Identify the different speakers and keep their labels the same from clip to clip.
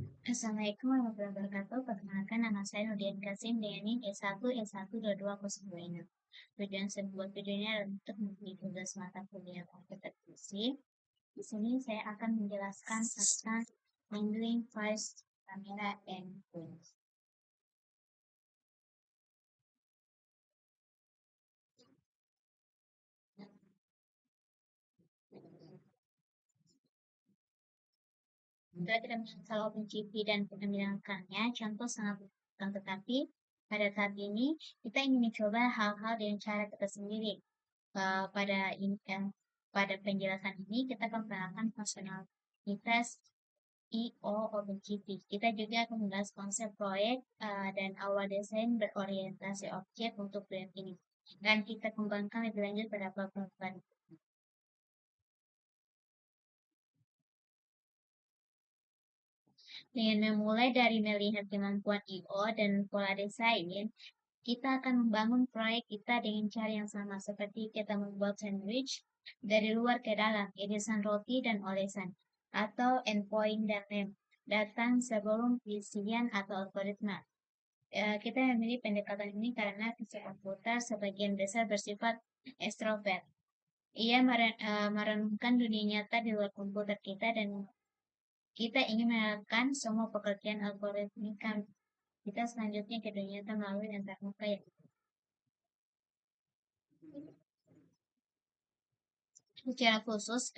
Speaker 1: Assalamualaikum warahmatullahi wabarakatuh. Perkenalkan nama saya Nurdian Kasim dengan NIM S1 S12206. Tujuan sebuah videonya adalah untuk memberi tugas mata kuliah komputer fisik. Di sini saya akan menjelaskan tentang handling first camera and tools. Kita tidak mengenal OpenGP dan pengambilannya, contoh sangat bukan, tetapi pada saat ini kita ingin mencoba hal-hal dengan cara kita sendiri. Pada ini pada penjelasan ini kita akan perkenalkan fungsionalitas I/O OpenGP. Kita juga akan membahas konsep proyek dan awal desain berorientasi objek untuk proyek ini. Dan kita kembangkan lebih lanjut pada beberapa. Dengan memulai dari melihat kemampuan I/O dan pola desain, kita akan membangun proyek kita dengan cara yang sama seperti kita membuat sandwich dari luar ke dalam, irisan roti dan olesan, atau endpoint dan lem, datang sebelum isian atau algoritma. Kita memilih pendekatan ini karena fisik komputer sebagian besar bersifat ekstrovert. Ia merenungkan dunia nyata di luar komputer kita dan kita ingin menerapkan semua pekerjaan algoritmika kita selanjutnya ke dunia nyata melalui antarmuka ya. Secara khusus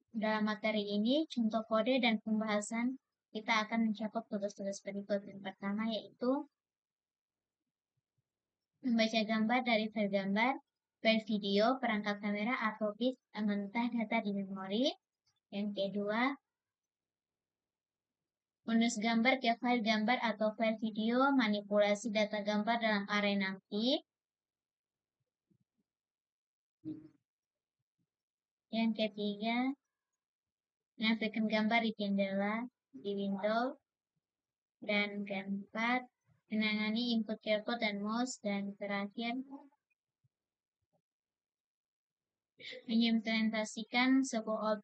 Speaker 1: dalam materi ini, contoh kode dan pembahasan kita akan mencakup tugas-tugas berikut. Yang pertama yaitu membaca gambar dari file gambar, file video, perangkat kamera atau bit mentah data di memori. Yang kedua, menulis gambar ke file gambar atau file video, manipulasi data gambar dalam array nanti. Yang ketiga, menampilkan gambar di jendela, di window. Dan keempat, menangani input keyboard dan mouse. Dan terakhir, mengimplementasikan sebuah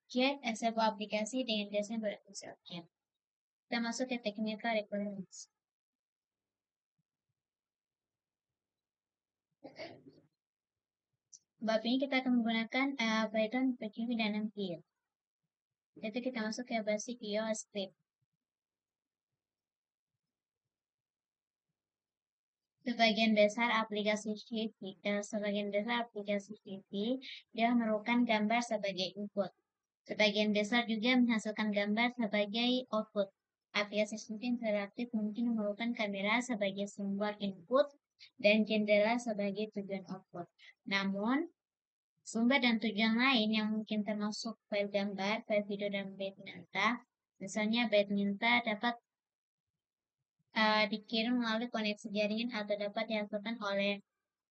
Speaker 1: aplikasi dengan desain berfungsi objek. Kita masuk ke technical requirements. Bab ini kita akan menggunakan Python, PHP, dan NumPy. Jadi kita masuk ke basic JavaScript. Sebagian besar aplikasi TV, dia memerlukan gambar sebagai input. Sebagian besar juga menghasilkan gambar sebagai output. Aplikasi TV interaktif mungkin memerlukan kamera sebagai sumber input dan jendela sebagai tujuan output. Namun, sumber dan tujuan lain yang mungkin termasuk file gambar, file video, dan bit minta, misalnya bit minta dapat dikirim melalui koneksi jaringan atau dapat dihasilkan oleh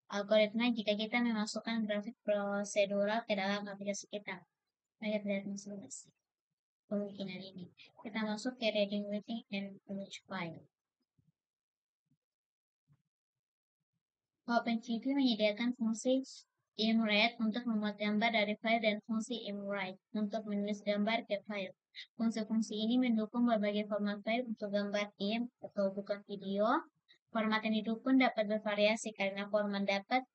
Speaker 1: algoritma jika kita memasukkan grafik prosedural ke dalam aplikasi kita. Ayo lihat masing-masing kemungkinan ini. Kita masuk ke reading, writing, and image file. OpenGP menyediakan fungsi imread untuk membuat gambar dari file dan fungsi imwrite untuk menulis gambar ke file. Fungsi-fungsi ini mendukung berbagai format file untuk gambar IM atau bukan video. Format yang didukung dapat bervariasi karena format dapat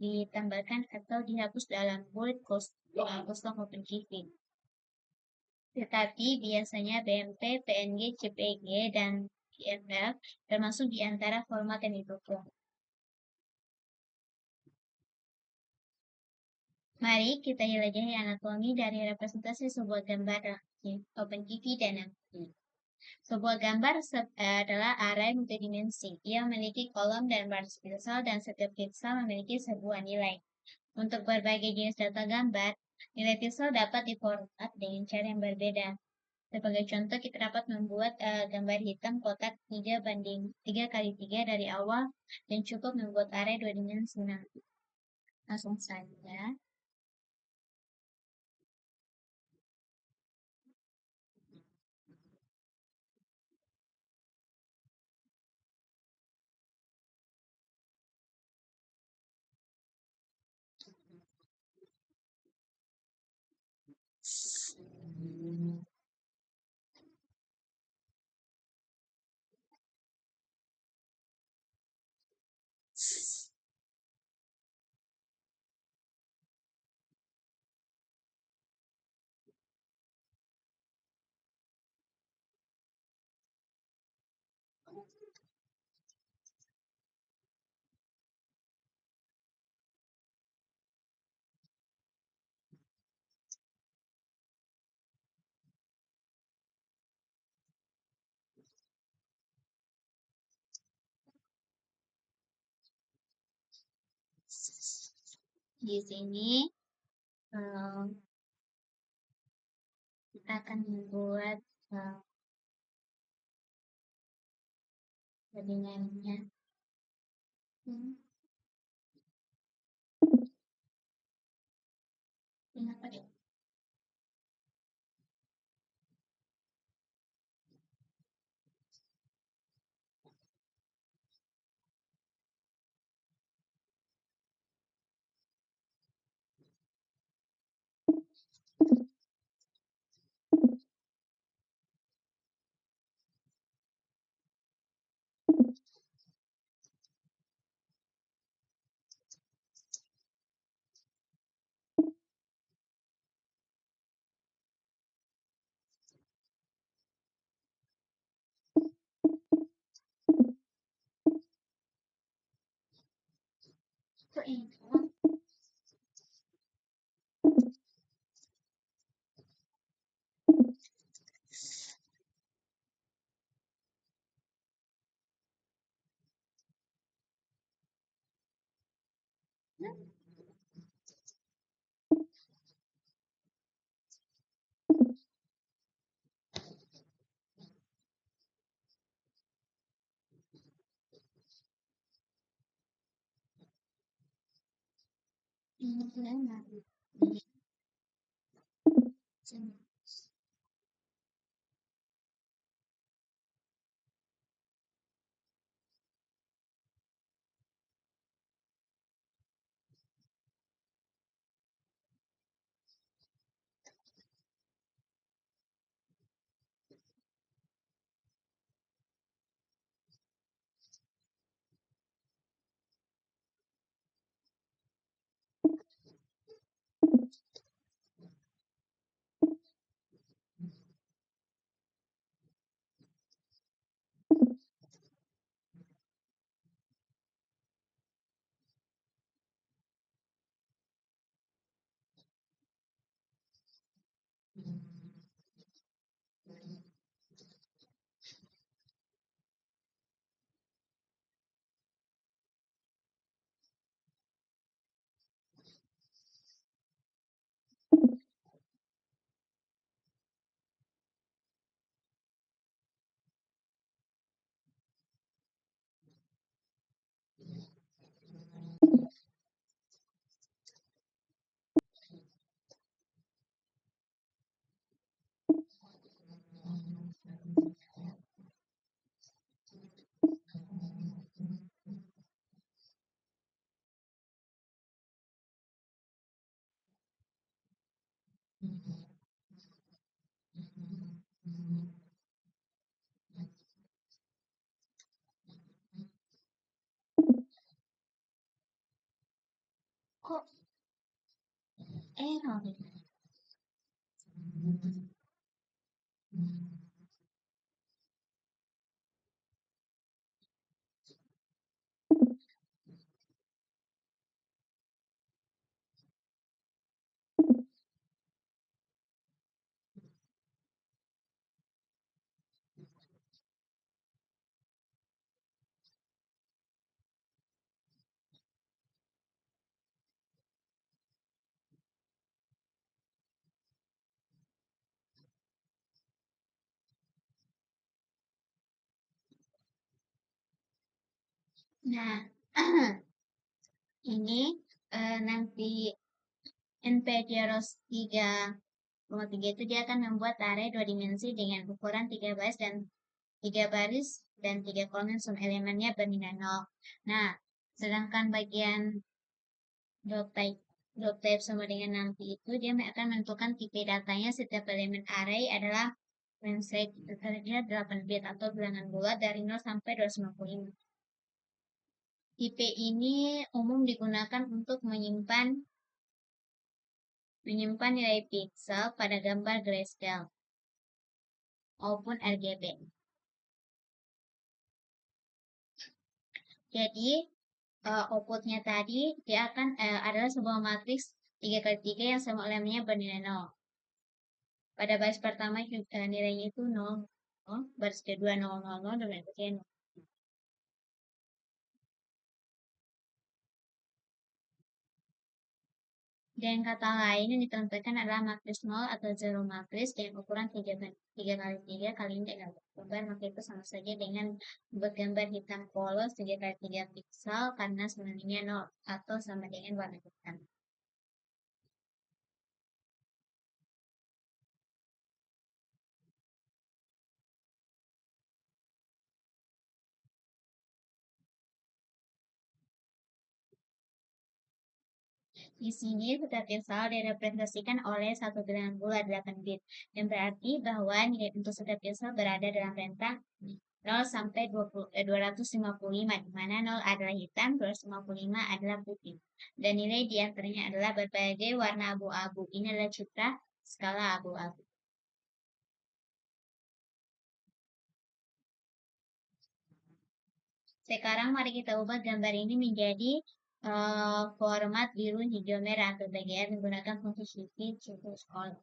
Speaker 1: ditambahkan atau dihapus dalam bulk custom OpenGP. Tetapi biasanya BMP, PNG, JPG, dan TFF termasuk di antara format yang didukung. Mari kita jelajahi anatomi dari representasi sebuah gambar OpenGP dan NumPy. Sebuah gambar adalah array multidimensi. Ia memiliki kolom dan baris pixel dan setiap pixel memiliki sebuah nilai. Untuk berbagai jenis data gambar, nilai pixel dapat diformat dengan cara yang berbeda. Sebagai contoh, kita dapat membuat gambar hitam kotak 3x3 dari awal dan cukup membuat array 2 dimensi nanti. Langsung saja. Di sini eh, kita akan membuat jaringannya. Hmm, Kenapa deh? Kok ini? Ini lama. Kok error? Nah, ini nanti NPDROS 3,3 itu dia akan membuat array dua dimensi dengan ukuran 3 baris dan 3 kolom semua elemennya bernilai 0. Nah, sedangkan bagian block type sama dengan nanti itu dia akan menentukan tipe datanya setiap elemen array adalah range rate kira 8 bit atau bilangan bulat dari 0 sampai 255. Tipe ini umum digunakan untuk menyimpan nilai pixel pada gambar grayscale maupun RGB. Jadi outputnya tadi dia akan adalah sebuah matriks 3x3 yang semua elemennya bernilai 0. Pada baris pertama nilainya itu 0, baris kedua 0, 0, 0, dan lain-lain. Dan kata lain yang ditampilkan adalah matris 0 atau zero matris dengan ukuran 3 kali 3 kali dengan gambar, maka itu sama saja dengan membuat gambar hitam polos 3 kali 3 piksel karena sebenarnya 0 atau sama dengan warna hitam. Di sini setiap piksel direpresentasikan oleh satu bilangan bulat 8 bit, yang berarti bahwa nilai untuk setiap piksel berada dalam rentang 0 sampai 255, di mana 0 adalah hitam, 255 adalah putih. Dan nilai di antaranya adalah berbagai warna abu-abu. Ini adalah citra skala abu-abu. Sekarang mari kita ubah gambar ini menjadi format biru, hijau, merah atau BGR menggunakan fungsi shift to scroll.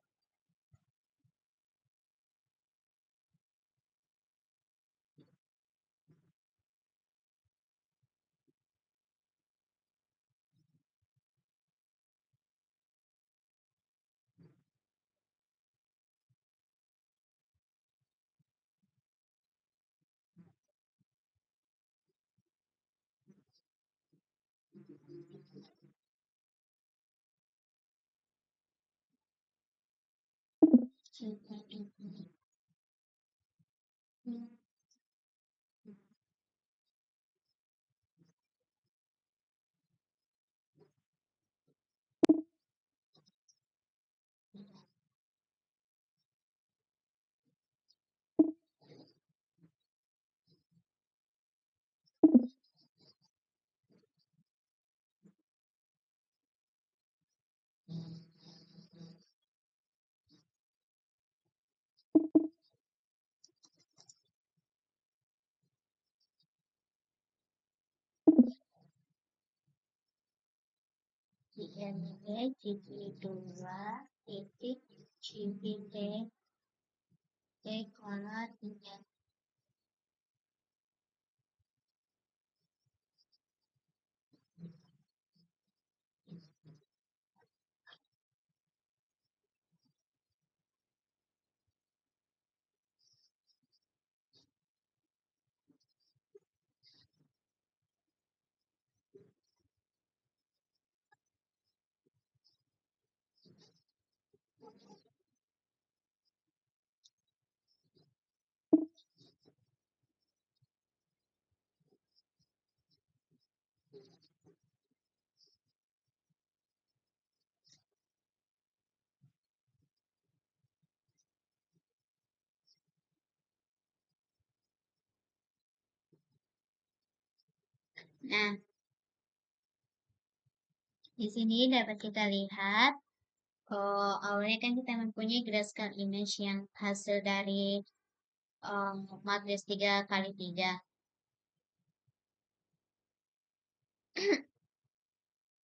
Speaker 1: IMB GT2 titik CPT T kolor 3. Nah, di sini dapat kita lihat, awalnya kan kita mempunyai grayscale image yang hasil dari matris 3 kali 3.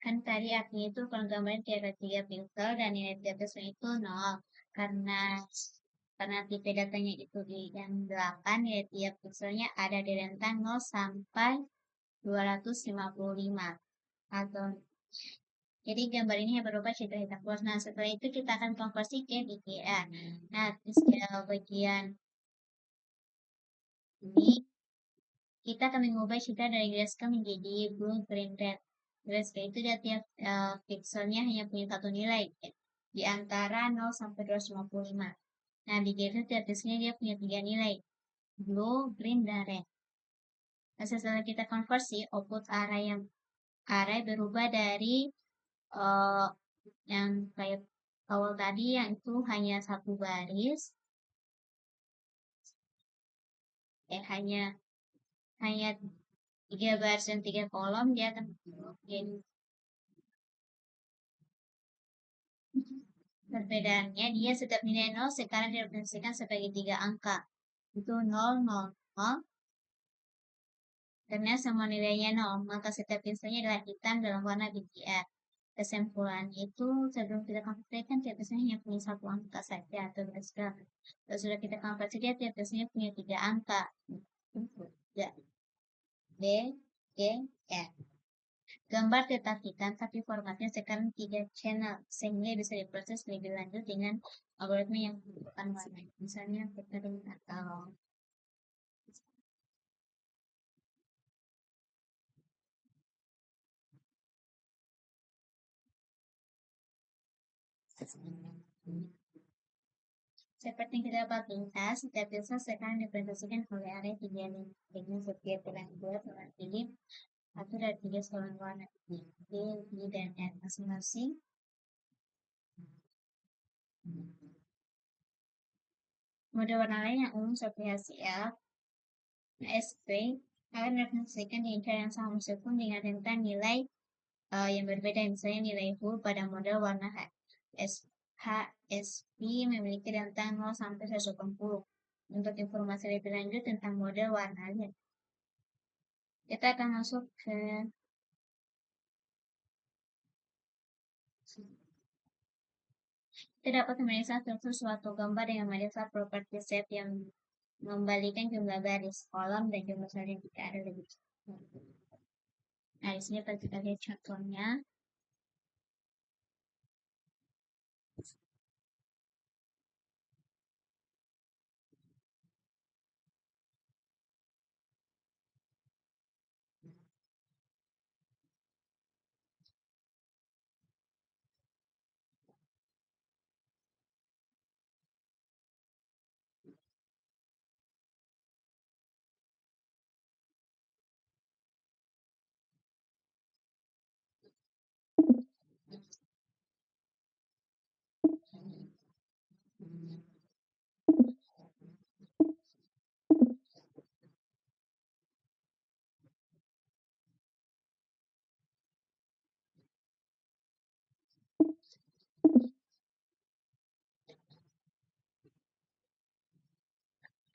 Speaker 1: Kan tadi artinya itu kalau gambarnya tiada 3 pixel dan nilai tiap pixel itu 0. Karena tipe datanya itu di yang 8, nilai tiap pixelnya ada di rentang 0 sampai 255 atau jadi gambar ini yang berubah citra hitam polos. Nah, setelah itu kita akan konversi ke DPR. Nah, di scale bagian ini kita akan mengubah citra dari grayscale menjadi blue, green, red. Grayscale itu dia tiap pixelnya hanya punya satu nilai di antara 0 sampai 255. Nah, di itu tiap pixelnya dia punya 3 nilai, blue, green, dan red. Nah, setelah kita konversi, output array berubah dari uh, yang kayak awal tadi yang itu hanya satu baris, hanya hanya 3 baris dan 3 kolom, dia akan jadi perbedaannya dia setiap nilai 0 sekarang direpresentasikan sebagai 3 angka. Itu 0, 0, 0. Karena semua nilainya 0, maka setiap pinselnya adalah hitam dalam warna BGR. Kesimpulannya itu sebelum kita konversi kan tiap pinselnya hanya punya satu angka saja atau berskala. Kalau sudah kita konversi dia tiap pinselnya punya 3 angka. B, G, R. Gambar tetap hitam, tapi formatnya sekarang 3 channel, sehingga bisa diproses lebih lanjut dengan algoritma yang menentukan warna. Misalnya filtering atau seperti yang kita dapat lihat, setiap pixel sekarang dipresentasikan oleh area 3 dengan setiap pilihan bulat mewakili satu dari 3 skala warna B, D, dan N masing-masing. Mode warna lain yang umum seperti HCl, SP akan direpresentasikan dengan cara yang sama meskipun dengan rentang nilai yang berbeda, misalnya nilai hull pada model warna HSP memiliki rentang 0 sampai 180. Untuk informasi lebih lanjut tentang model warnanya, kita akan masuk ke kita dapat memeriksa struktur suatu gambar dengan memeriksa properti set yang mengembalikan jumlah baris, kolom, dan jumlah salin jika ada lebih. Nah, di sini kita lihat contohnya.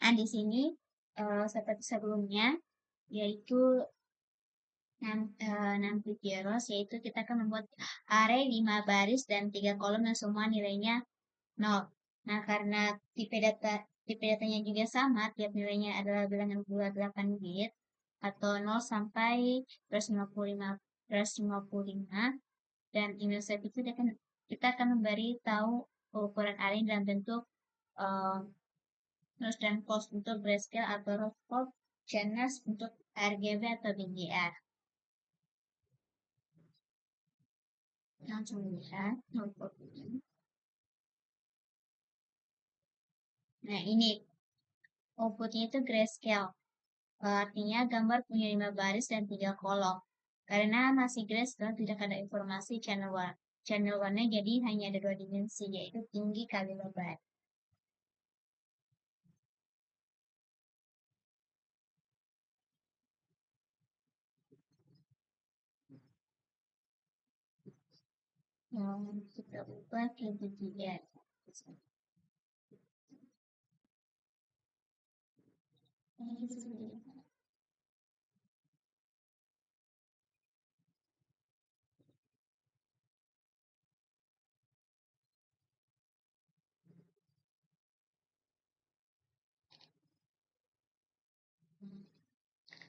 Speaker 1: Nah, di sini seperti sebelumnya, yaitu nanti Jeros, yaitu kita akan membuat array 5 baris dan 3 kolom yang semua nilainya 0. Nah, karena tipe datanya juga sama, tiap nilainya adalah bilangan bulat 8 bit atau 0 sampai 155 dan email set itu kita akan memberi tahu ukuran array dalam bentuk terus dan post untuk grayscale atau rough channels untuk RGB atau BGR. Langsung lihat outputnya. Nah, ini outputnya itu grayscale. Artinya gambar punya 5 baris dan 3 kolom. Karena masih grayscale, tidak ada informasi channel warna, jadi hanya ada 2 dimensi, yaitu tinggi kali lebar. Kita ubah ke 3.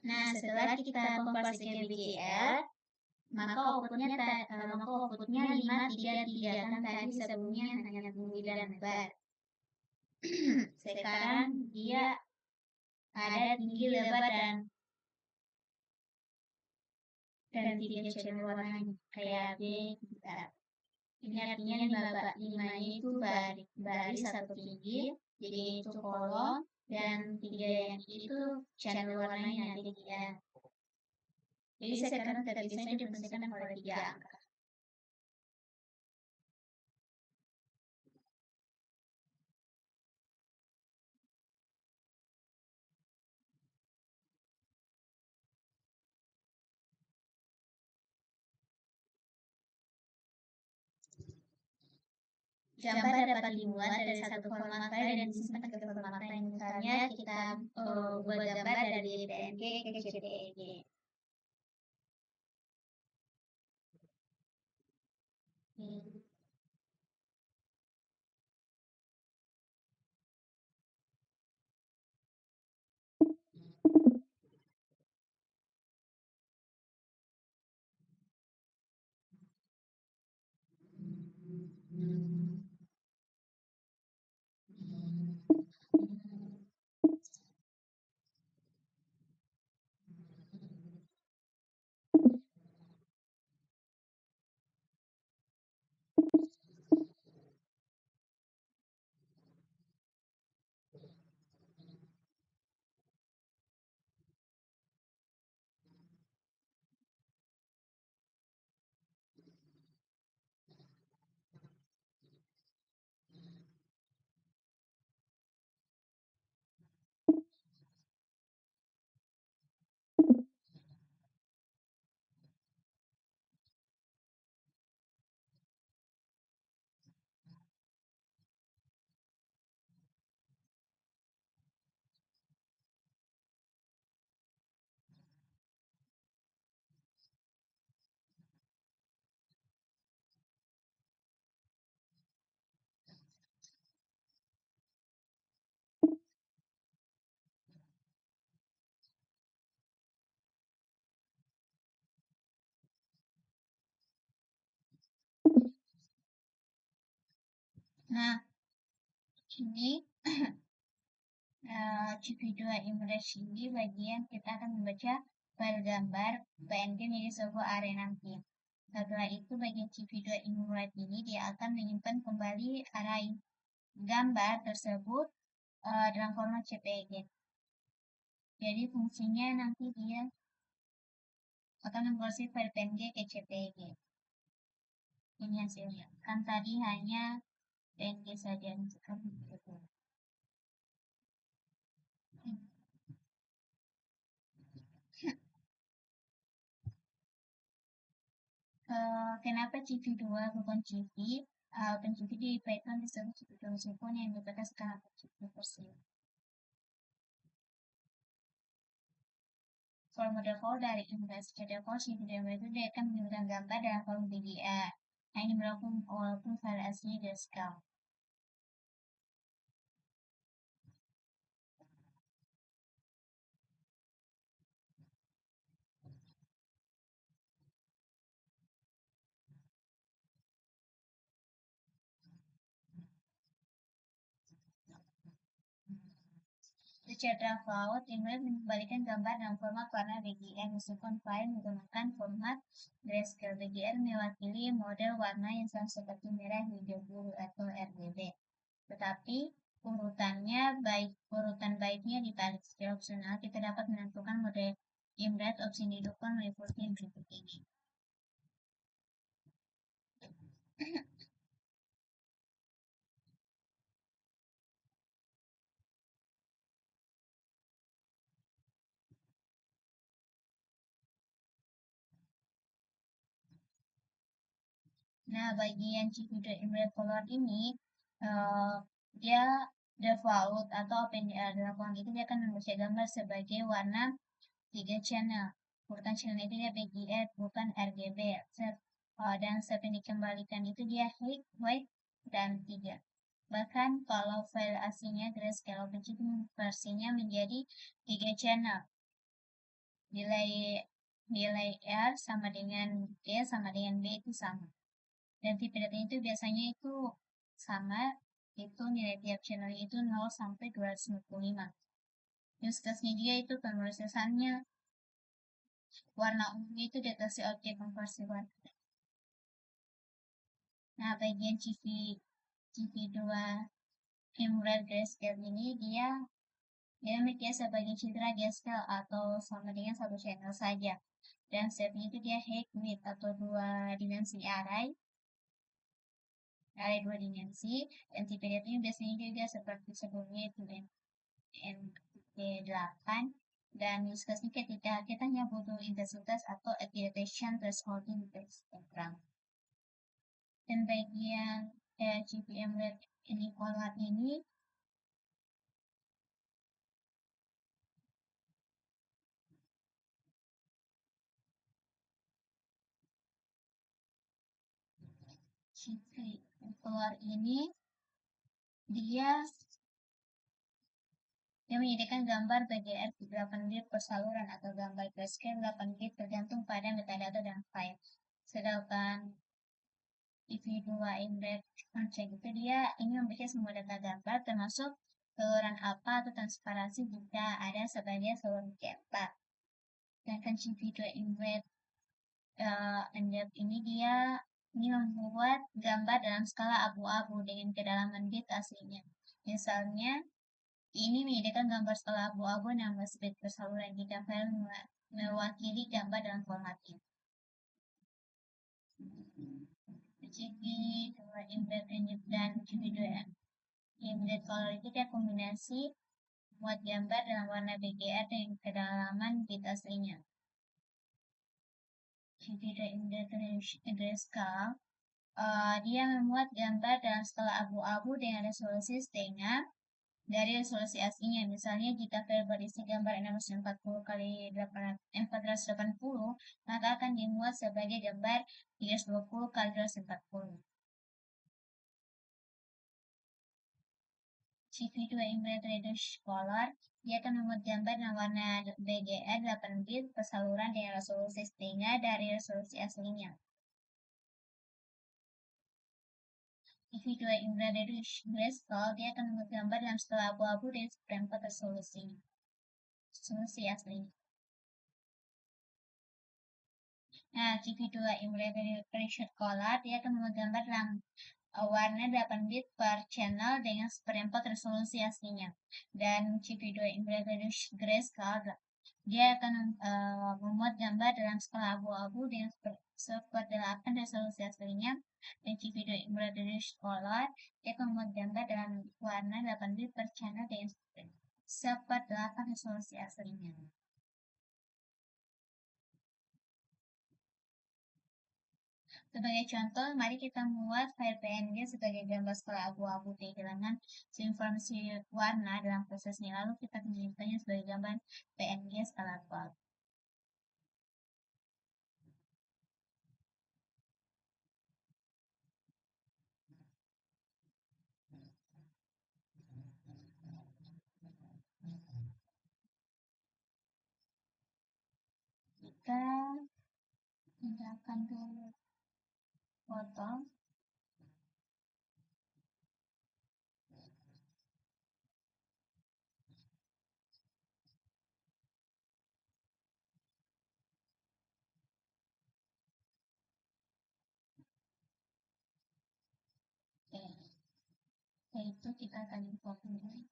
Speaker 1: Nah, setelah kita konversi ke BGR, maka outputnya 533, kan tadi sebelumnya hanya 9 bar. Sekarang dia ada tinggi, lebar, dan 3 channel warnanya kayak B, kita. Ini artinya 5 itu baris satu tinggi, jadi itu kolom, dan 3 yang itu channel warnanya nanti dia. Jadi sekarang kita bisa dipresentasikan oleh 3 angka. Gambar dapat dimuat dari satu format file dan disimpan ke format lain. Misalnya kita buat gambar dari PNG ke JPEG. Nah, ini CV2 image ini bagian kita akan membaca file gambar PNG menjadi sebuah array nanti. Setelah itu bagian CV2 image ini dia akan menyimpan kembali array gambar tersebut dalam format JPG. Jadi fungsinya nanti dia akan mengkonversi file PNG ke JPG. Ini hasilnya. Kan tadi hanya PNG saja. Sekarang begitu. Kenapa CV2 bukan CV? OpenCV di Python disebut CV2 meskipun yang digunakan sekarang OpenCV versi. Kalau model call dari Ingress Shader Call CV2 itu dia akan menggunakan gambar dalam kolom VGA. Nah, ini berlaku walaupun file aslinya grayscale. Secara default, Ingress mengembalikan gambar dalam format warna VGA meskipun file menggunakan format grayscale. VGA mewakili model warna yang sama seperti merah, hijau, biru, atau RGB. Tetapi urutan baiknya dibalik. Secara opsional, kita dapat menentukan model imret opsi didukung meliputi yang berikut ini. Nah, bagian CV2 color ini, dia default atau OpenDR dalam ruang itu dia akan membaca gambar sebagai warna 3 channel. Urutan channel itu dia BGA bukan RGB. Dan set yang dikembalikan itu dia height, white, dan 3. Bahkan kalau file aslinya grayscale OpenCV versinya menjadi 3 channel. Nilai R sama dengan D sama dengan B itu sama. Dan tipe datanya itu biasanya itu sama, itu nilai tiap channel itu 0 sampai 255. Use case-nya juga itu pemrosesannya warna ungu itu deteksi objek konversi warna. Nah, bagian CV2 Emerald Grayscale ini dia memiliki sebagai citra grayscale atau sama dengan satu channel saja. Dan stepnya itu dia height width atau dua dimensi array dua dimensi, dan tipe datanya biasanya juga seperti sebelumnya itu MP8, dan use case-nya ketika kita hanya butuh intensitas atau activation threshold di Instagram. Dan bagian GPM Red ini color ini GPM color ini dia menyediakan gambar PGR 8 bit per saluran atau gambar grayscale 8 bit tergantung pada metadata dan file. Sedangkan CV2 Imret Project itu dia ini memiliki semua data gambar termasuk saluran apa atau transparansi jika ada sebagai saluran cetak. Sedangkan CV2 Imret ini dia ini membuat gambar dalam skala abu-abu dengan kedalaman bit aslinya. Misalnya, ini menyediakan gambar skala abu-abu 16 bit per saluran jika file mewakili gambar dalam formatnya. CP, Embed dan CV2 Embed color itu dia kombinasi muat gambar dalam warna BGR dengan kedalaman bit aslinya. CV2 Embed Grayscale dia memuat gambar dalam skala abu-abu dengan resolusi setengah dari resolusi aslinya. Misalnya jika file berisi gambar 640 kali 480, maka akan dimuat sebagai gambar 320 kali 240. CV2 Image Reduce Color, dia akan memuat gambar dengan warna BGR 8 bit persaluran dengan resolusi setengah dari resolusi aslinya. CV2 Image Reduce Grayscale, dia akan memuat gambar dalam skala abu-abu dengan seperempat resolusi aslinya. Nah, CV2 Image Reduce Color, dia akan memuat gambar dalam warna 8 bit per channel dengan seperempat resolusi aslinya. Dan CV2 Image Reduce Grayscale, dia akan memuat gambar dalam skala abu-abu dengan seperdelapan resolusi aslinya. Dan CV2 Image Reduce Color, dia akan memuat gambar dalam warna 8 bit per channel dengan seperdelapan resolusi aslinya. Sebagai contoh, mari kita membuat file PNG sebagai gambar skala abu-abu kehilangan informasi warna dalam prosesnya. Lalu kita menyimpannya sebagai gambar PNG skala abu-abu. Kita pindahkan ke foto. Yaitu kita akan import ini.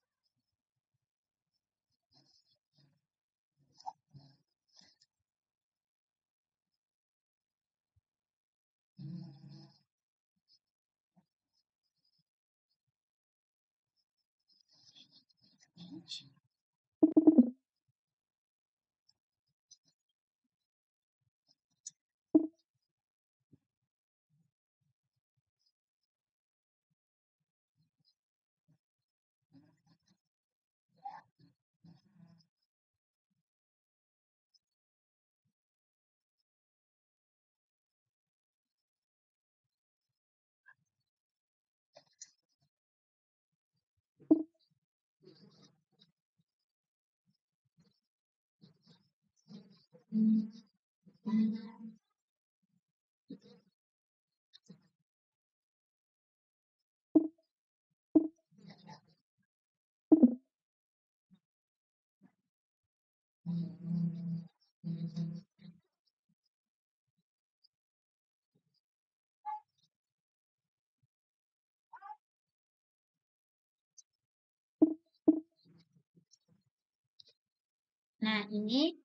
Speaker 1: Nah, ini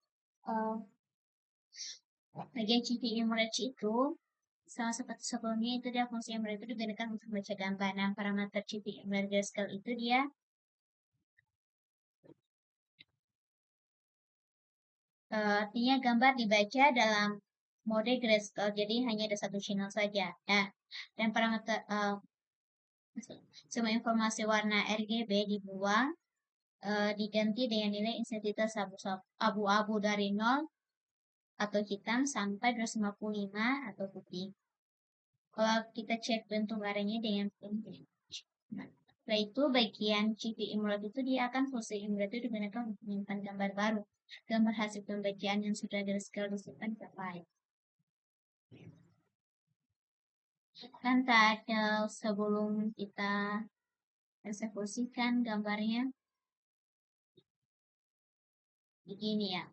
Speaker 1: bagian CV Image itu salah seperti sebelumnya itu dia fungsi Image itu digunakan untuk membaca gambar. Nah, parameter CV Image Grayscale itu dia artinya gambar dibaca dalam mode grayscale, jadi hanya ada satu channel saja. Nah, dan parameter semua informasi warna RGB dibuang, diganti dengan nilai intensitas abu-abu dari 0 atau hitam sampai 255 atau putih. Kalau kita cek bentuk barangnya dengan putih. Setelah itu bagian CV Image itu dia akan fungsi Image itu digunakan untuk menyimpan gambar baru. Gambar hasil pembagian yang sudah grayscale disimpan ke file. Kan tadi sebelum kita eksekusikan gambarnya begini ya.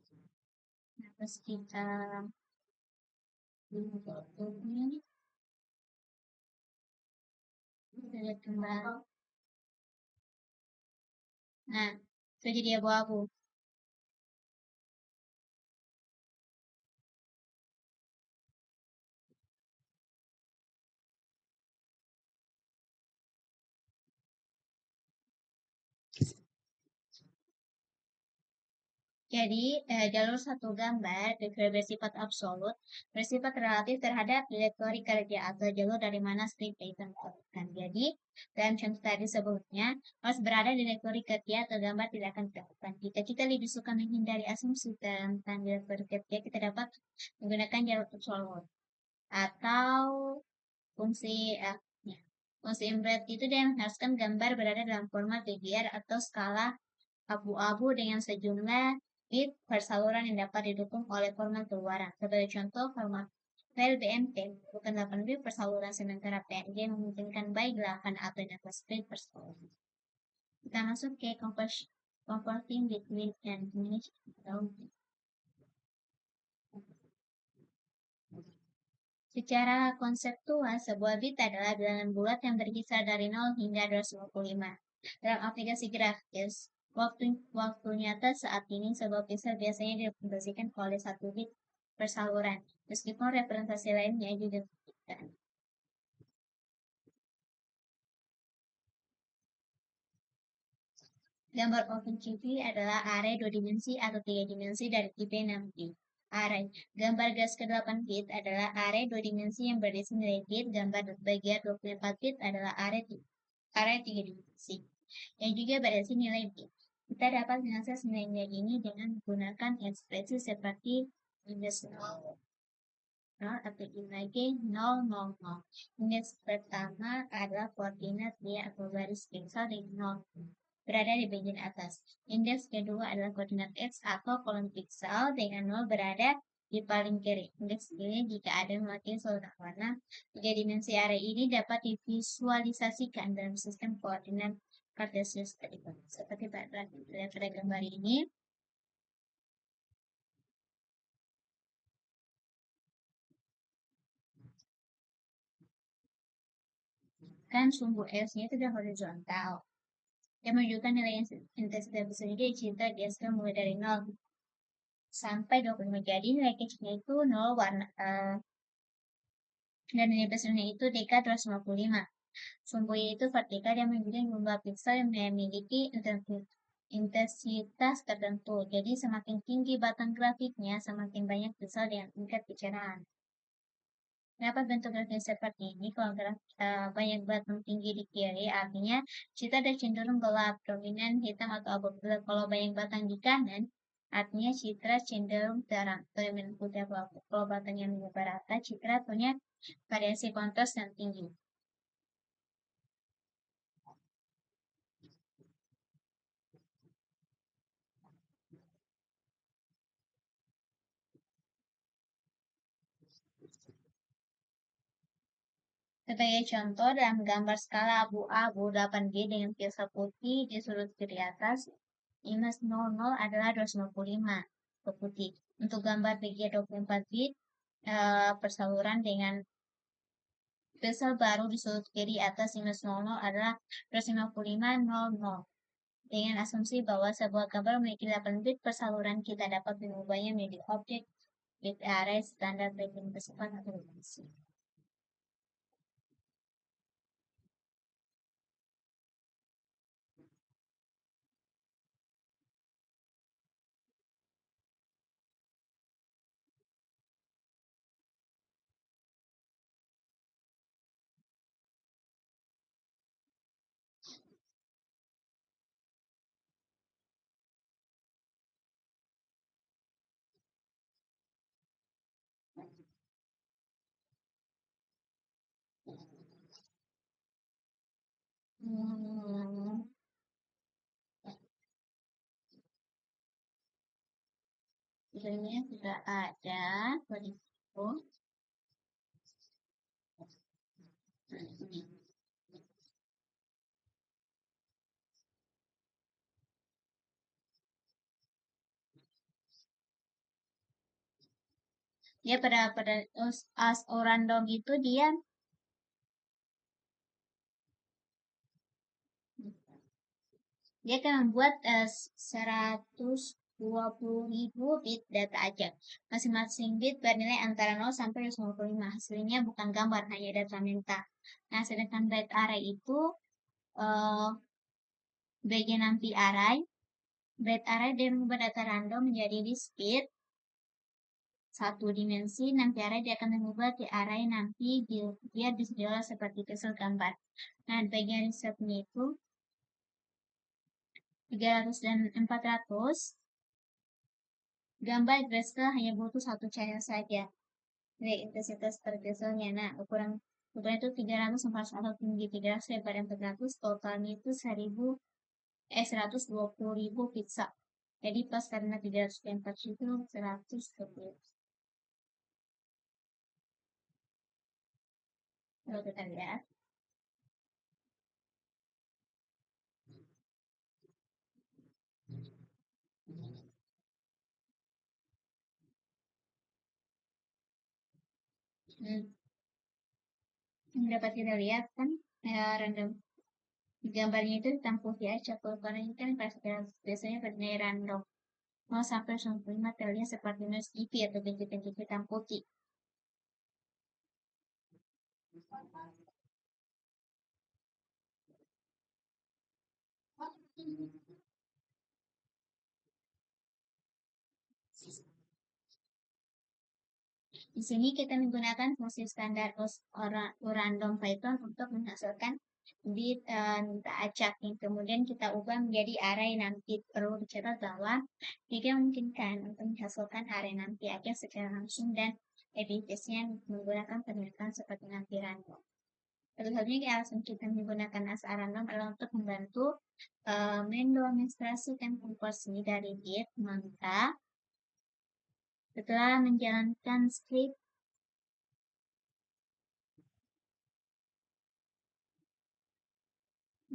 Speaker 1: Nah, terus kita ini kita lihat kembali. Nah, itu jadi abu-abu. Jadi, jalur satu gambar bersifat absolut, bersifat relatif terhadap direktori kerja atau jalur dari mana strip ditentukan. Jadi, dalam contoh tadi sebelumnya, harus berada di direktori kerja atau gambar tidak akan ditemukan. Jika kita lebih suka menghindari asumsi tentang direktori kerja, kita dapat menggunakan jalur absolut. Atau fungsi, ya, fungsi embed itu dia mengharuskan gambar berada dalam format DBR atau skala abu-abu dengan sejumlah bit persaluran yang dapat didukung oleh format keluaran. Sebagai contoh, format file BMP bukan 8 bit persaluran sementara PNG memungkinkan baik 8 atau 16 bit persaluran. Kita masuk ke converting between and image. Secara konseptual, sebuah bit adalah bilangan bulat yang berkisar dari 0 hingga 255. Dalam aplikasi grafis, waktu nyata saat ini sebuah pixel biasanya direpresentasikan oleh satu bit per saluran, meskipun representasi lainnya juga diberikan. Gambar OpenCV adalah array 2 dimensi atau 3 dimensi dari tipe 6 bit. Array. Gambar gas ke-8 bit adalah array 2 dimensi yang berisi nilai bit. Gambar bagian 24 bit adalah array 3 dimensi yang juga berisi nilai bit. Kita dapat mengakses nilai-nilai ini dengan menggunakan ekspresi seperti minus 0 atau lagi 000. Indeks pertama adalah koordinat dia atau garis pixel dengan 0 berada di bagian atas. Indeks kedua adalah koordinat X atau kolom pixel dengan 0 berada di paling kiri. Indeks ini jika ada memakai zona warna. Tiga dimensi array ini dapat divisualisasikan dalam sistem koordinat kartesius tadi. Seperti pada gambar ini. Kan sumbu S-nya itu sudah horizontal. Yang menunjukkan nilai intensitas sendiri cinta di skala mulai dari 0 sampai 25. Jadi nilai kecilnya itu 0 warna dan nilai besarnya itu DK 255. Sumbu itu vertikal yang menunjukkan jumlah piksel yang memiliki intensitas tertentu. Jadi semakin tinggi batang grafiknya, semakin banyak piksel dengan tingkat kecerahan. Kenapa bentuk grafik seperti ini? Kalau banyak batang tinggi di kiri, artinya kita ada cenderung gelap, dominan hitam atau abu-abu. Kalau banyak batang di kanan, artinya citra cenderung terang, dominan putih atau abu. Kalau batang yang lebih rata, citra punya variasi kontras yang tinggi. Sebagai contoh, dalam gambar skala abu-abu 8B dengan pixel putih di sudut kiri atas, minus 00 adalah 255 ke putih. Untuk gambar bagian 24 bit, persaluran dengan pixel baru di sudut kiri atas minus 00 adalah 255,00. Dengan asumsi bahwa sebuah gambar memiliki 8 bit persaluran, kita dapat mengubahnya menjadi objek bit array standar bagian bersifat akumulasi. Hmm, Sebenarnya sudah ada begitu. Ya pada as random itu dia akan membuat 120.000 bit data aja. Masing-masing bit bernilai antara 0 sampai 155. Hasilnya bukan gambar, hanya data mentah. Nah, sedangkan byte array itu eh, bagian nanti array. Byte array dia mengubah data random menjadi list bit satu dimensi. Nanti array dia akan mengubah ke array nanti biar bisa diolah seperti pixel gambar. Nah, bagian risetnya itu 300 dan 400. Gambar grayscale hanya butuh satu channel saja dari intensitas per pixelnya. Nah, ukuran itu 300 sampai 100 tinggi 300 lebar 400, totalnya itu 120.000 pixel. Jadi pas karena 300 dan 400 itu 120. Kalau kita lihat, hmm, yang dapat kita lihat kan random gambarnya itu hitam putih aja. Kalau ini kan biasanya bernilai random. Mau sampai 95 terlihat seperti noise TV atau bintik-bintik hitam putih. Di sini kita menggunakan fungsi standar random Python untuk menghasilkan bit acak yang kemudian kita ubah menjadi array nanti. Perlu dicatat bahwa jika memungkinkan untuk menghasilkan array nanti acak secara langsung dan efisiensinya menggunakan penelitian seperti nanti random. Satu satunya alasan kita menggunakan ASA random adalah untuk membantu mendemonstrasikan konversi dari bit mentah setelah menjalankan script.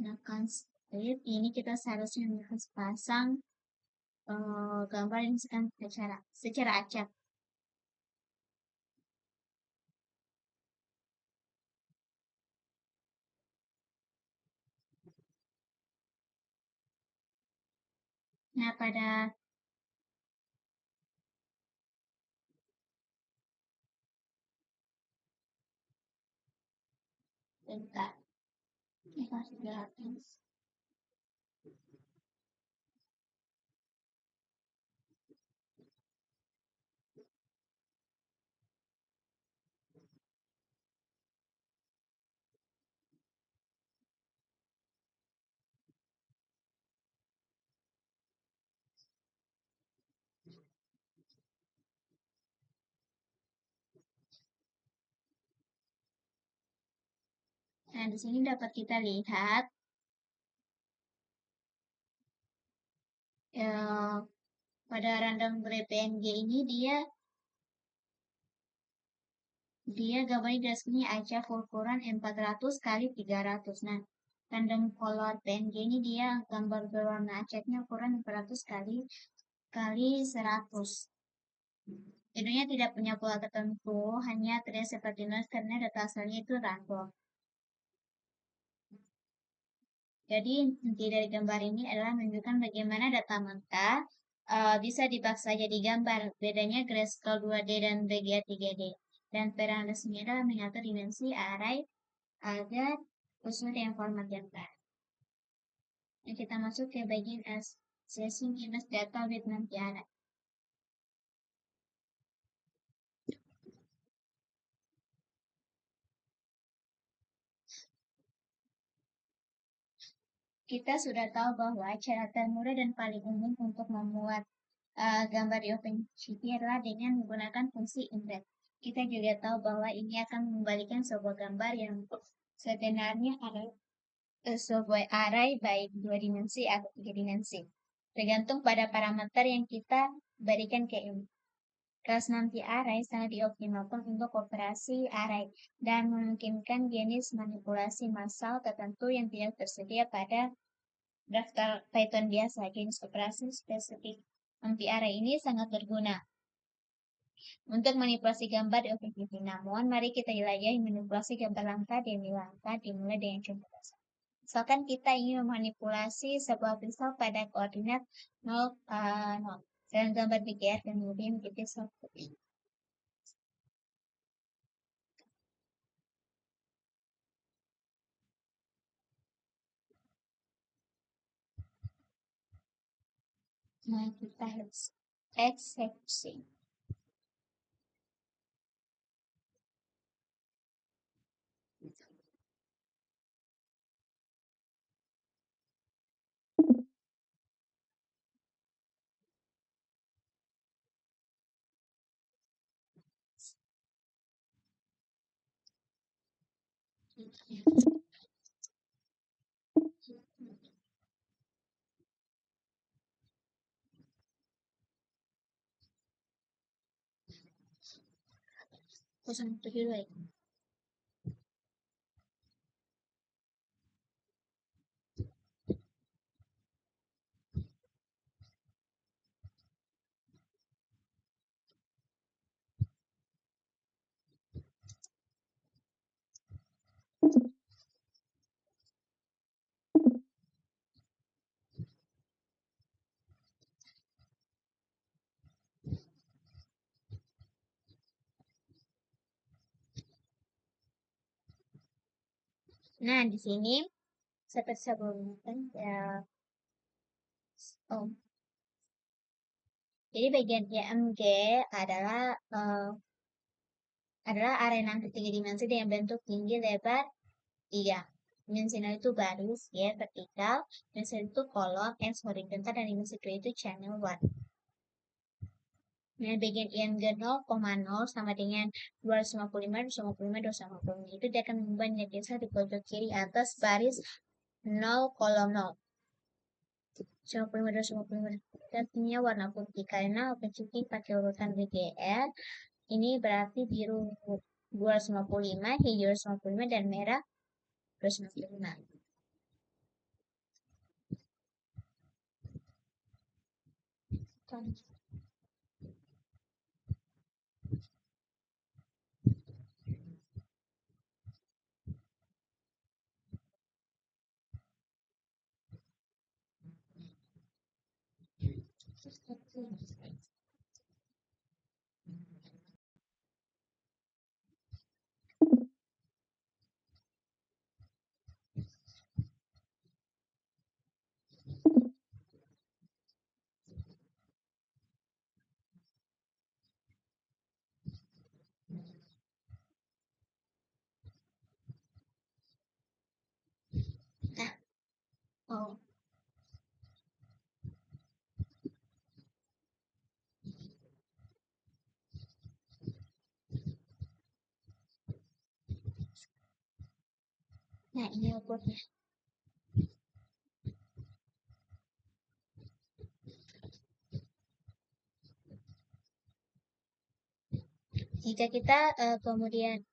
Speaker 1: Nah, script ini kita seharusnya harus pasang gambar yang secara acak. Nah, pada bentar, ini harus dilihatin. Nah, di sini dapat kita lihat pada random PNG ini dia gambarnya grafiknya aja ukuran 400 kali 300. Nah, random color PNG ini dia gambar berwarna acaknya ukuran 400 kali 100. Jadinya tidak punya pola tertentu, hanya terlihat seperti noise karena data asalnya itu random. Jadi inti dari gambar ini adalah menunjukkan bagaimana data mentah bisa dipaksa jadi gambar. Bedanya grayscale 2D dan VGA 3D. Dan peran resmi adalah mengatur dimensi array agar sesuai dengan format gambar. Nah, kita masuk ke bagian accessing image data with nanti array. Kita sudah tahu bahwa cara termudah dan paling umum untuk membuat gambar di OpenCV adalah dengan menggunakan fungsi embed. Kita juga tahu bahwa ini akan mengembalikan sebuah gambar yang sebenarnya ada sebuah array baik 2 dimensi atau 3 dimensi. Tergantung pada parameter yang kita berikan ke ini. Kelas nanti array sangat dioptimalkan untuk operasi array dan memungkinkan jenis manipulasi massal tertentu yang tidak tersedia pada daftar Python biasa. Jenis operasi spesifik nanti array ini sangat berguna untuk manipulasi gambar di OpenGV. Namun, mari kita jelajahi manipulasi gambar langka demi langka dimulai dengan contoh dasar. Misalkan kita ingin memanipulasi sebuah piksel pada koordinat 0, 0 dan gambar BGR dan kemudian menjadi piksel putih. Nah, kita harus eksekusi. Kosong tujuh dua. Nah, di sini seperti sebelumnya kan ya. Oh, jadi bagian YMG adalah arena tiga dimensi dengan bentuk tinggi lebar 3. Dimensional itu baris, ya, vertikal, dimensional itu kolom, X horizontal, dan dimensi kedua itu channel 1. Nah, bagian IMG 0,0 sama dengan 255, 255, 255. Itu dia akan mengubah nilai biasa di pojok kiri atas baris 0, kolom 0. 255, 255. Dan punya warna putih karena OpenCV pakai urutan BGR. Ini berarti biru 255, hijau 255, dan merah 255. Nah, oh. Nah, ini outputnya. Jika kita kemudian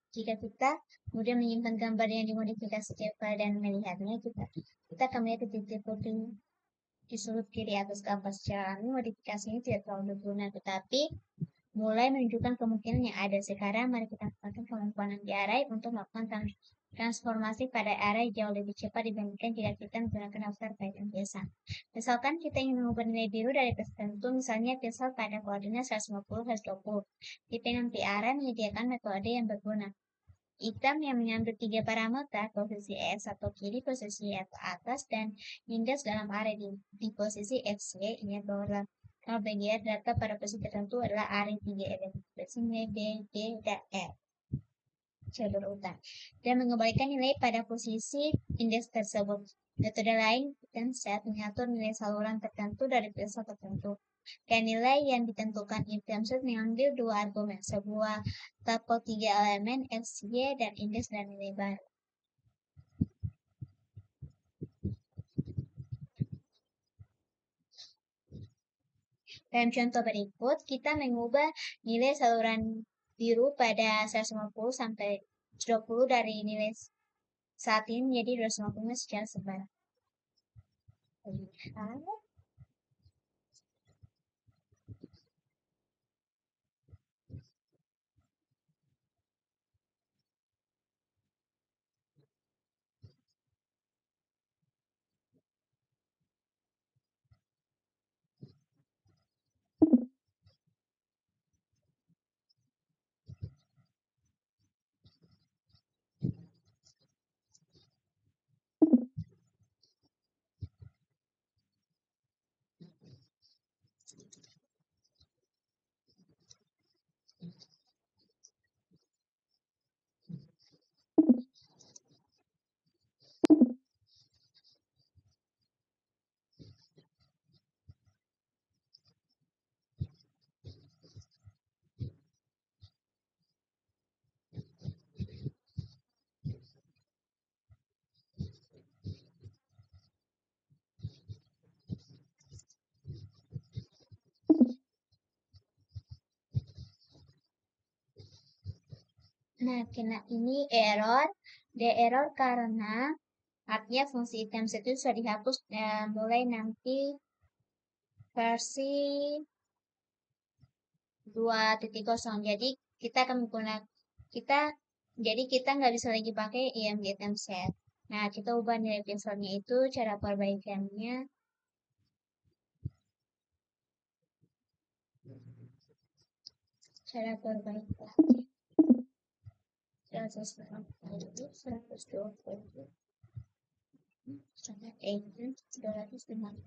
Speaker 1: menyimpan gambar yang dimodifikasi ke file dan melihatnya, kita akan melihat titik putih di sudut kiri atas gambar. Secara alami modifikasi ini tidak terlalu berguna, tetapi mulai menunjukkan kemungkinan yang ada. Sekarang mari kita gunakan kemampuan di array untuk melakukan transformasi pada array jauh lebih cepat dibandingkan jika kita menggunakan daftar Python biasa. Misalkan kita ingin mengubah nilai biru dari teks tertentu, misalnya piksel pada koordinat 150, 120. Tipe nanti array menyediakan metode yang berguna. Item yang mengambil 3 parameter, posisi X atau kiri, posisi Y atau atas, dan indeks dalam array di posisi X, Y, ini bahwa kalau bagian data pada posisi tertentu adalah array 3 elemen, posisinya B, D, dan E. Berurutan dan mengembalikan nilai pada posisi indeks tersebut. Metode lain dan set mengatur nilai saluran tertentu dari piksel tertentu. Dan nilai yang ditentukan item set mengambil dua argumen, sebuah tuple 3 elemen X, Y, dan indeks dan nilai baru. Dalam contoh berikut, kita mengubah nilai saluran biru pada 150 sampai 20 dari nilai saat ini menjadi 250 secara sebar. Nah, kena ini error. Dia error karena artinya fungsi items itu sudah dihapus mulai nanti versi 2.0. Jadi kita akan menggunakan kita jadi kita nggak bisa lagi pakai IMG item set. Nah, kita ubah nilai pinselnya itu, cara perbaikannya. Cara perbaikannya 180, 120, 250.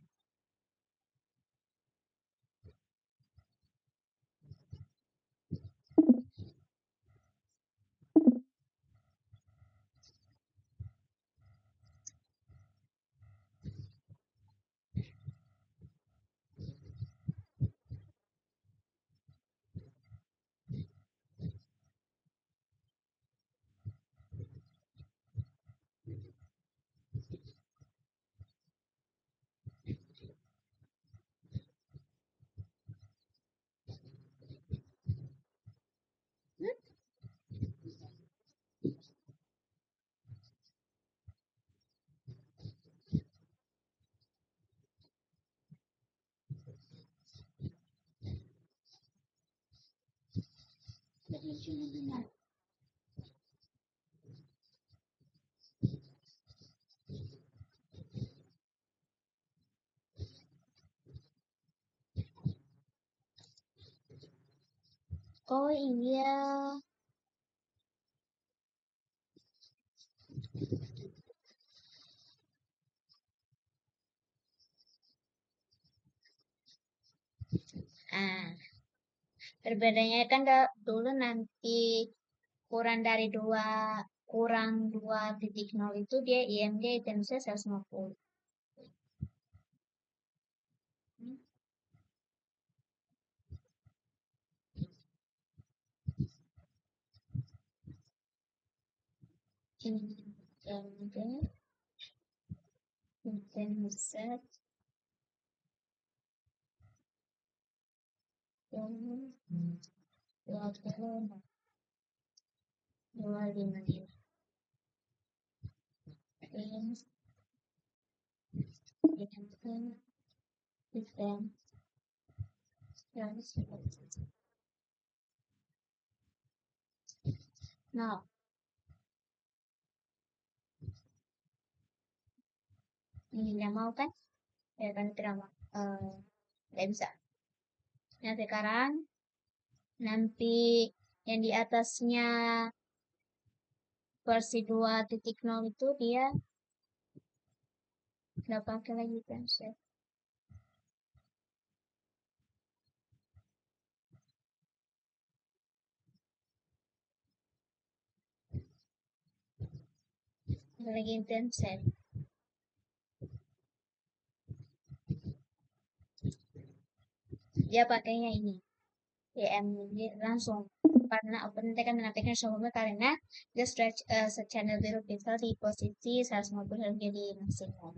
Speaker 1: Oh iya, ah perbedaannya kan dulu nanti kurang dari kurang 2.0 itu dia IMD itemnya 150. IMD item set 25. Nah, ini nggak mau kan? Ya kan tidak mau. Nggak bisa. Nah, sekarang nanti yang di atasnya versi 2.0 itu dia nggak pakai lagi kan set. Lagi item set. Dia pakainya ini. DM ini langsung karena open kan menantikan sebelumnya karena dia stretch channel biru pixel di posisi 150 jadi maksimum.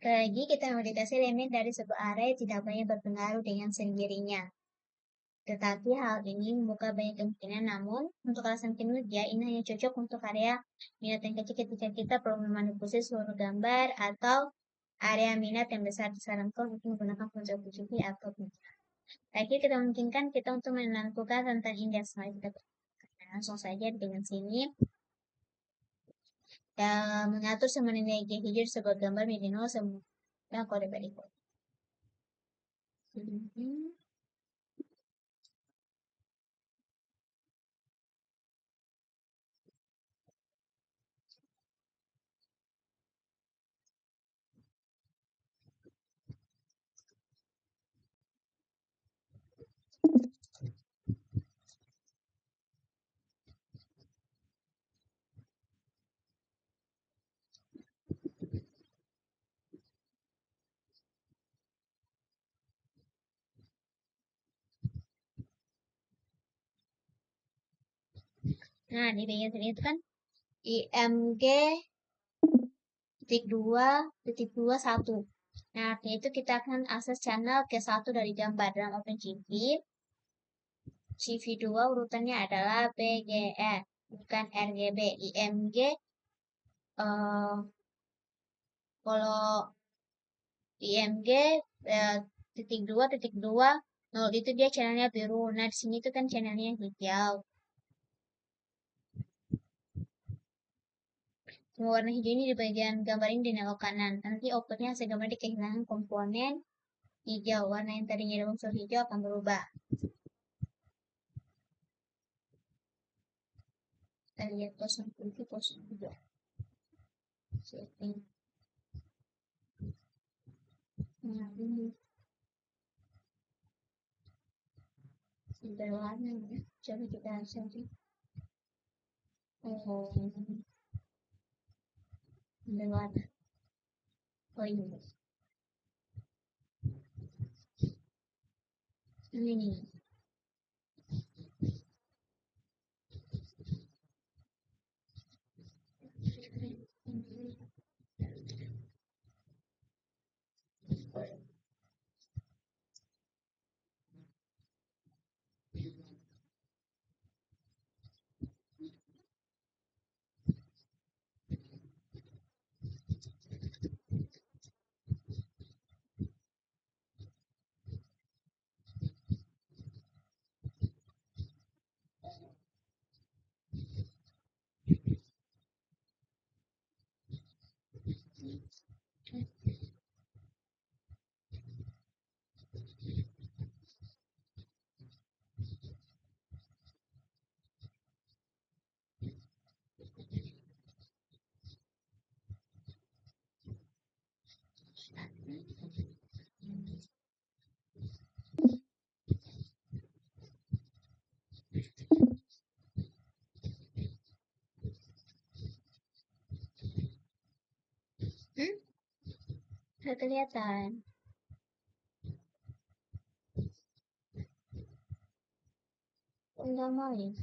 Speaker 1: Lagi kita memodifikasi elemen dari sebuah array tidak banyak berpengaruh dengan sendirinya. Tetapi hal ini membuka banyak kemungkinan, namun untuk alasan kinerja ini hanya cocok untuk area minat yang kecil ketika kita perlu memanipulasi seluruh gambar atau area minat yang besar disarankan untuk menggunakan fungsi PGP atau PGP. Lagi kita memungkinkan kita untuk menentukan tentang indeks. Mari kita langsung saja dengan sini. Dan mengatur sama nilai hijau sebuah gambar menjadi 0 semua kode berikut. Nah, di bagian sini itu kan IMG titik 2.21. Nah, artinya itu kita akan akses channel ke satu dari gambar dalam OpenGV. CV2 urutannya adalah BGR, bukan RGB. IMG kalau IMG titik 2.2 nol itu dia channelnya biru. Nah, di sini itu kan channelnya hijau. Semua warna hijau ini di bagian gambar ini di nengok kanan. Nanti outputnya hasil gambar di kehilangan komponen hijau. Warna yang tadinya ada unsur hijau akan berubah. Kita lihat pos 60, pos 2. Setting. Nah, ini berwarna ya. Coba kita setting. Oh, berwarna. Oh ini. Ini nih. Nggak kelihatan. Enggak mau ya.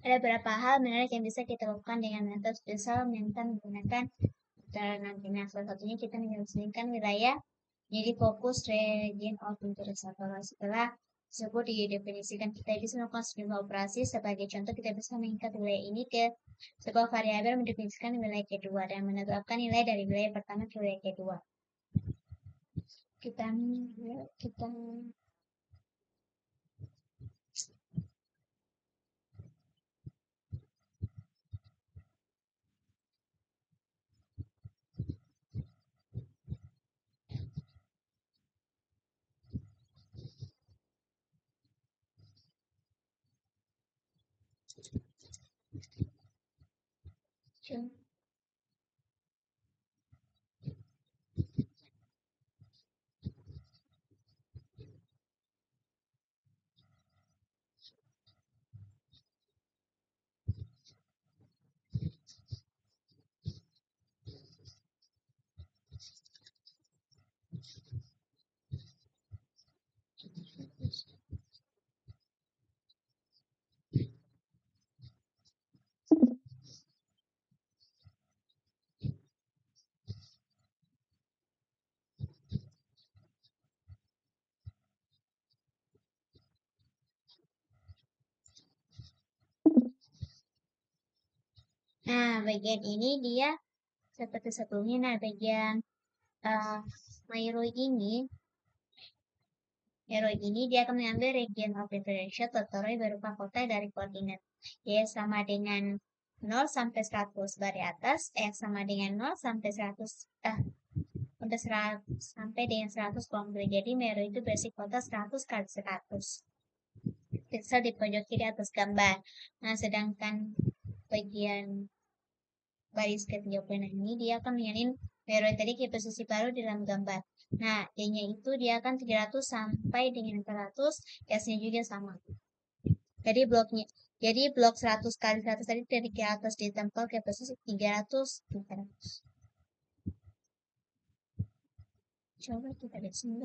Speaker 1: Ada beberapa hal menarik yang bisa kita lakukan dengan metode spesial yang menggunakan cara nantinya. Salah satunya kita menyelesaikan wilayah jadi fokus region of interest. Setelah tersebut didefinisikan, kita bisa melakukan sejumlah operasi. Sebagai contoh, kita bisa mengikat wilayah ini ke sebuah variabel, mendefinisikan wilayah kedua, dan menetapkan nilai dari wilayah pertama ke wilayah kedua. Kita Nah, bagian ini dia seperti sebelumnya. Nah, bagian uh, Hero ini dia akan mengambil region of differential totoroy berupa kota dari koordinat y sama dengan 0 sampai 100 dari atas, x sama dengan 0 sampai 100 sampai 100 sampai dengan 100 komplit. Jadi Meru itu berisi kota 100 kali 100 pixel di pojok kiri atas gambar. Nah, sedangkan bagian baris ketiga ini dia akan menyanin Meru tadi ke posisi baru dalam gambar. Nah, D-nya itu dia akan 300 sampai dengan 400, S-nya juga sama. Jadi blok 100 kali 100 tadi dari ke atas ditempel ke posisi 300, 300. Coba kita lihat sini.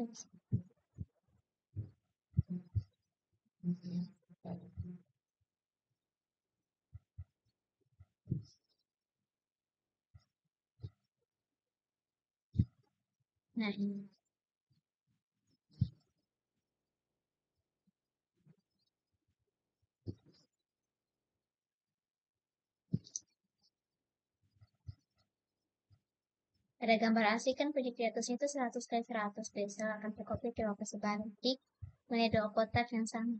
Speaker 1: Nah, ini. Pada gambar asli kan pojok di atasnya itu 100 kali 100 pixel akan terkopi ke lokasi balik menjadi dua kotak yang sama.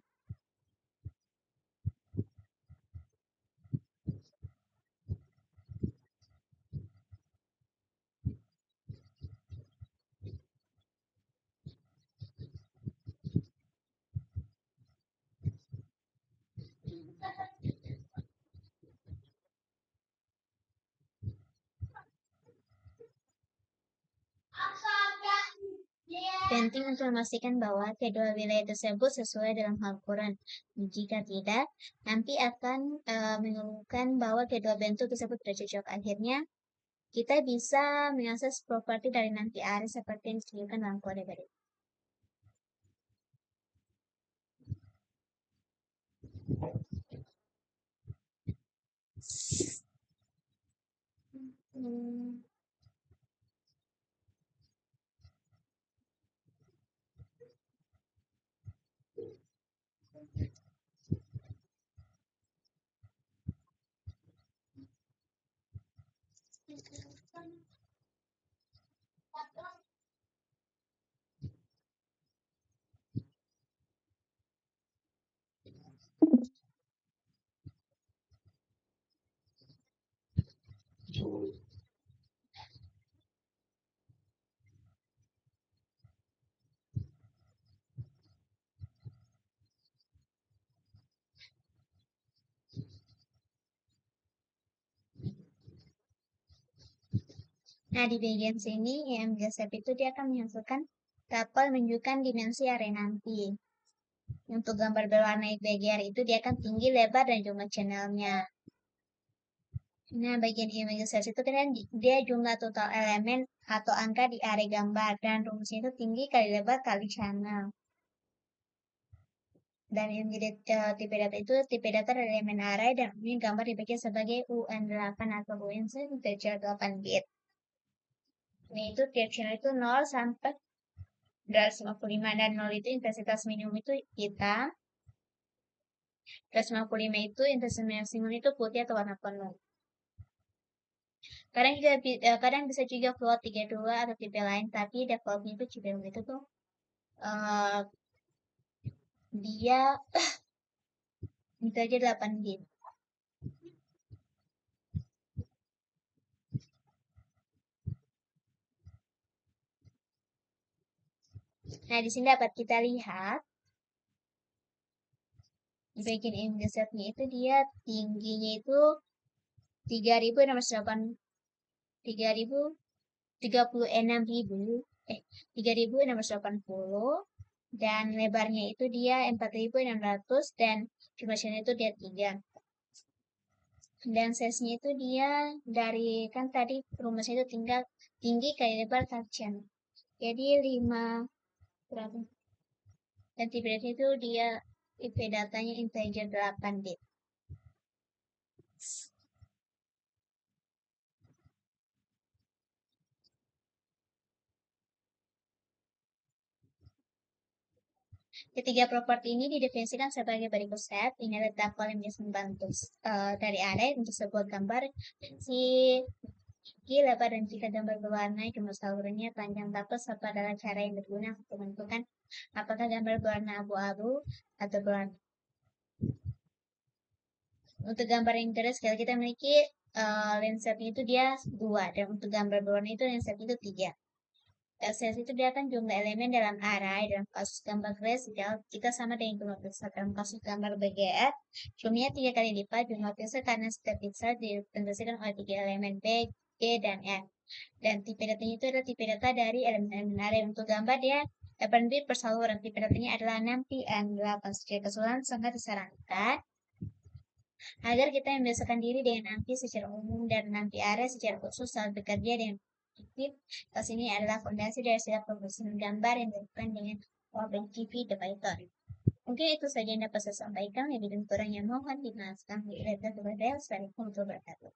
Speaker 1: Penting untuk memastikan bahwa kedua wilayah tersebut sesuai dalam hal ukuran. Jika tidak, nanti akan mengeluhkan bahwa kedua bentuk tersebut tidak cocok. Akhirnya, kita bisa mengakses properti dari nanti area seperti yang disebutkan dalam kode berikut. Nah, di bagian sini EMGSF itu dia akan menghasilkan tabel menunjukkan dimensi area nanti. Untuk gambar berwarna BGR itu dia akan tinggi, lebar, dan jumlah channelnya. Nah, bagian image size itu kan dia jumlah total elemen atau angka di area gambar dan rumusnya itu tinggi kali lebar kali channel. Dan yang menjadi tipe data itu tipe data dari elemen array dan ini gambar dibagian sebagai UN8 atau UN integer 8 bit. Ini itu tiap channel itu 0 sampai 255 dan 0 itu intensitas minimum itu hitam, 255 itu intensitas maksimum itu putih atau warna penuh. Kadang juga kadang bisa juga float 32 atau tipe lain, tapi defaultnya itu Ciberu itu tuh eh, dia itu aja 8 bit. Nah, di sini dapat kita lihat di bagian image setnya itu dia tingginya itu 3.608 3.000 36.000 3.680 dan lebarnya itu dia 4.600 dan jumlahnya itu dia 3 dan size-nya itu dia dari kan tadi rumusnya itu tinggal tinggi kali lebar kali channel jadi 5 berapa dan tipe datanya itu dia IP datanya integer 8 bit. Ketiga properti ini didefinisikan sebagai berikut set. Ini adalah kolom yang membantu dari array untuk sebuah gambar si lebar dan jika gambar berwarna jumlah salurannya panjang tapus serta adalah cara yang berguna untuk menentukan apakah gambar berwarna abu-abu atau berwarna. Untuk gambar yang jelas kalau kita memiliki lensetnya itu dia 2 dan untuk gambar berwarna itu lensetnya itu 3. Sales itu dia akan jumlah elemen dalam array dalam kasus gambar classical kita sama dengan jumlah pixel dalam kasus gambar BGR jumlahnya 3 kali lipat jumlah pixel karena setiap pixel ditentukan oleh 3 elemen B, G, dan F dan tipe datanya itu adalah tipe data dari elemen-elemen array untuk gambar dia 8 bit per saluran tipe datanya adalah 6P8 secara keseluruhan sangat disarankan agar kita membiasakan diri dengan AMPI secara umum dan AMPI area secara khusus saat bekerja dengan aktif. Kelas ini adalah fondasi dari setiap pemrosesan gambar yang dilakukan dengan OpenGV the Python. Mungkin itu saja yang dapat saya sampaikan. Lebih dan kurangnya mohon dimaafkan. Assalamualaikum warahmatullahi wabarakatuh.